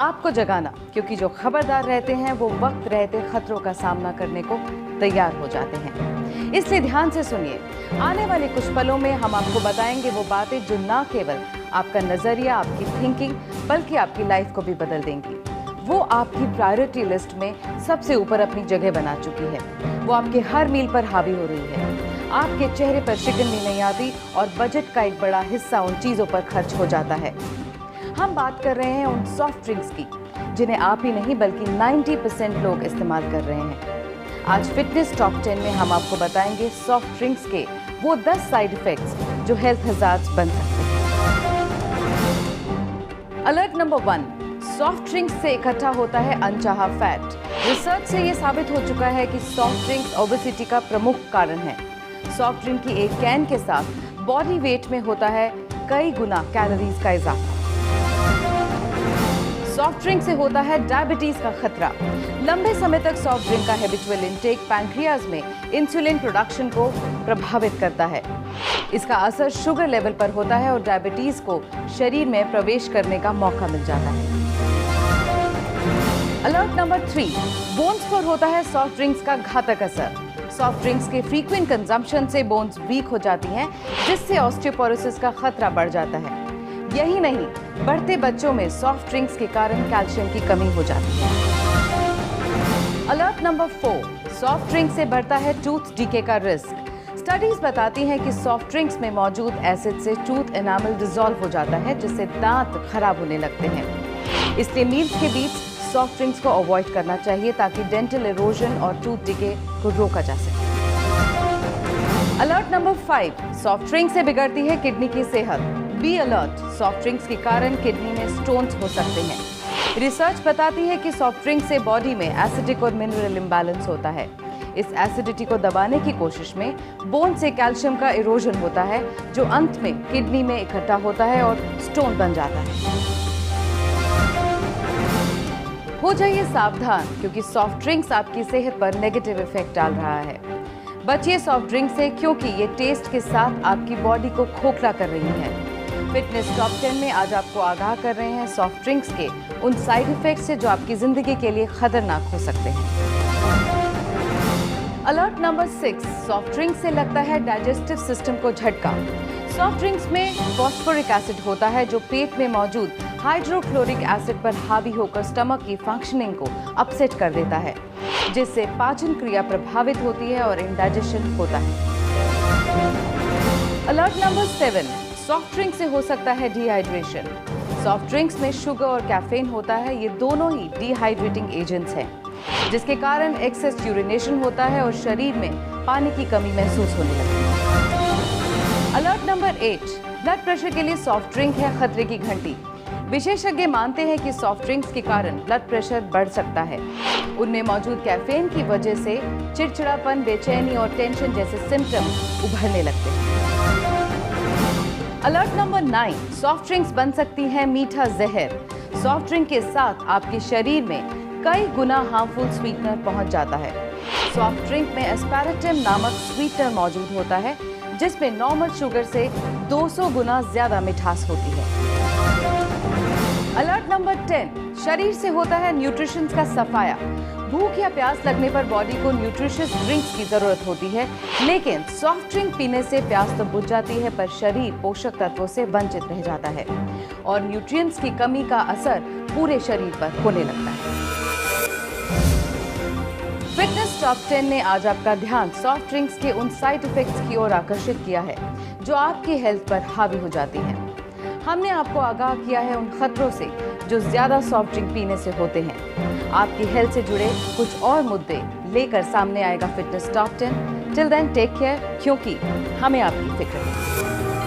आपको जगाना, क्योंकि जो खबरदार रहते हैं वो वक्त रहते खतरों का सामना करने को तैयार हो जाते हैं। इसलिए ध्यान से सुनिए। आने वाले कुछ पलों में हम आपको बताएंगे वो बातें जो ना केवल आपका नजरिया, आपकी थिंकिंग, बल्कि आपकी लाइफ को भी बदल देंगी। वो आपकी प्रायोरिटी लिस्ट में सबसे ऊपर अपनी जगह बना चुकी है। वो आपके हर मील पर हावी हो रही है। आपके चेहरे पर शिकन भी नहीं आती और बजट का एक बड़ा हिस्सा उन चीजों पर खर्च हो जाता है। हम बात कर रहे हैं उन सॉफ्ट ड्रिंक्स की जिन्हें आप ही नहीं बल्कि 90% लोग इस्तेमाल कर रहे हैं। आज फिटनेस टॉप 10 में हम आपको बताएंगे सॉफ्ट ड्रिंक्स के वो 10 साइड इफेक्ट्स जो हेल्थ हजार्ड्स बन सकते हैं। अलर्ट नंबर 1, सॉफ्ट ड्रिंक्स से इकट्ठा होता है अनचाहा फैट। रिसर्च से ये साबित हो चुका है कि सॉफ्ट ड्रिंक्स ओबेसिटी का प्रमुख कारण है। सॉफ्ट ड्रिंक की एक कैन के साथ बॉडी वेट में होता है कई गुना कैलोरीज का इजाफा। सॉफ्ट ड्रिंक से होता है डायबिटीज का खतरा। लंबे समय तक सॉफ्ट ड्रिंक का हैबिचुअल इंटेक पैंक्रियाज में इंसुलिन प्रोडक्शन को प्रभावित करता है। इसका असर शुगर लेवल पर होता है और डायबिटीज को शरीर में प्रवेश करने का मौका मिल जाता है। अलर्ट नंबर 3, बोन्स पर होता है सॉफ्ट ड्रिंक्स का घातक असर। सॉफ्ट ड्रिंक्स के फ्रीक्वेंट कंजम्पशन से बोन्स वीक हो जाती हैं, जिससे ऑस्टियोपोरोसिस का खतरा बढ़ जाता है। यही नहीं, बढ़ते बच्चों में सॉफ्ट ड्रिंक्स के कारण कैल्शियम की कमी हो जाती है। अलर्ट नंबर 4, सॉफ्ट ड्रिंक से बढ़ता है टूथ डीके का रिस्क। स्टडीज बताती हैं कि सॉफ्ट ड्रिंक्स में मौजूद एसिड से टूथ एनामल डिसॉल्व हो जाता है, जिससे दांत खराब होने लगते हैं। इसलिए मील्स के बीच सॉफ्ट ड्रिंक्स को अवॉइड करना चाहिए ताकि डेंटल इरोजन और टूथ डीके को रोका जा सके। अलर्ट नंबर 5, सॉफ्ट ड्रिंक से बिगड़ती है किडनी की सेहत। बी अलर्ट, सॉफ्ट ड्रिंक्स के कारण किडनी में स्टोन्स हो सकते हैं। रिसर्च बताती है कि सॉफ्ट ड्रिंक से बॉडी में एसिडिक और मिनरल इम्बैलेंस होता है। इस एसिडिटी को दबाने की कोशिश में बोन से कैल्शियम का इरोजन होता है, जो अंत में किडनी में इकट्ठा होता है और स्टोन बन जाता है। हो जाइए सावधान, क्योंकि सॉफ्ट ड्रिंक्स आपकी सेहत पर नेगेटिव इफेक्ट डाल रहा है। बचिए सॉफ्ट ड्रिंक से, क्योंकि ये टेस्ट के साथ आपकी बॉडी को खोखला कर रही है। फिटनेस टॉप 10 में आज आपको आगाह कर रहे हैं सॉफ्ट ड्रिंक्स के उन साइड इफेक्ट्स से जो आपकी जिंदगी के लिए खतरनाक हो सकते हैं। अलर्ट नंबर 6, सॉफ्ट ड्रिंक से लगता है डाइजेस्टिव सिस्टम को झटका। सॉफ्ट ड्रिंक्स में फॉस्फोरिक एसिड होता है, जो पेट में मौजूद हाइड्रोक्लोरिक एसिड पर हावी होकर स्टमक की फंक्शनिंग को अपसेट कर देता है, जिससे पाचन क्रिया प्रभावित होती है और इंडाइजेशन होता है। अलर्ट नंबर 7, सॉफ्ट ड्रिंक से हो सकता है डिहाइड्रेशन। सॉफ्ट ड्रिंक्स में शुगर और कैफीन होता है, ये दोनों ही डिहाइड्रेटिंग एजेंट्स हैं, जिसके कारण एक्सेस यूरिनेशन होता है और शरीर में पानी की कमी महसूस होने लगती है। अलर्ट नंबर 8, ब्लड प्रेशर के लिए सॉफ्ट ड्रिंक है खतरे की घंटी। विशेषज्ञ मानते हैं कि सॉफ्ट ड्रिंक्स के कारण ब्लड प्रेशर बढ़ सकता है। उनमें मौजूद कैफीन की वजह से चिड़चिड़ापन, बेचैनी और टेंशन जैसे सिम्टम्स उभरने लगते हैं। अलर्ट नंबर 9, सॉफ्ट ड्रिंक्स बन सकती है मीठा जहर। सॉफ्ट ड्रिंक के साथ आपके शरीर में कई गुना हार्मफुल स्वीटनर पहुंच जाता है। सॉफ्ट ड्रिंक में एस्पार्टम नामक स्वीटनर मौजूद होता है, जिसमें नॉर्मल शुगर से 200 गुना ज्यादा मिठास होती है। अलर्ट नंबर 10, शरीर से होता है न्यूट्रिशन का सफाया। भूख या प्यास लगने पर बॉडी को न्यूट्रिशियस ड्रिंक्स की जरूरत होती है, लेकिन सॉफ्ट ड्रिंक पीने से प्यास तो बुझ जाती है, पर शरीर पोषक तत्वों से वंचित रह जाता है और न्यूट्रिएंट्स की कमी का असर पूरे शरीर पर होने लगता है। फिटनेस टॉप 10 ने आज आपका ध्यान सॉफ्ट ड्रिंक्स के उन साइड इफेक्ट्स की ओर आकर्षित किया है जो आपकी हेल्थ पर हावी हो जाती हैं। हमने आपको आगाह किया है उन खतरों से जो ज्यादा सॉफ्ट ड्रिंक पीने से होते हैं। आपकी हेल्थ से जुड़े कुछ और मुद्दे लेकर सामने आएगा fitness top 10। Till then take care, क्योंकि हमें आपकी फिक्र है।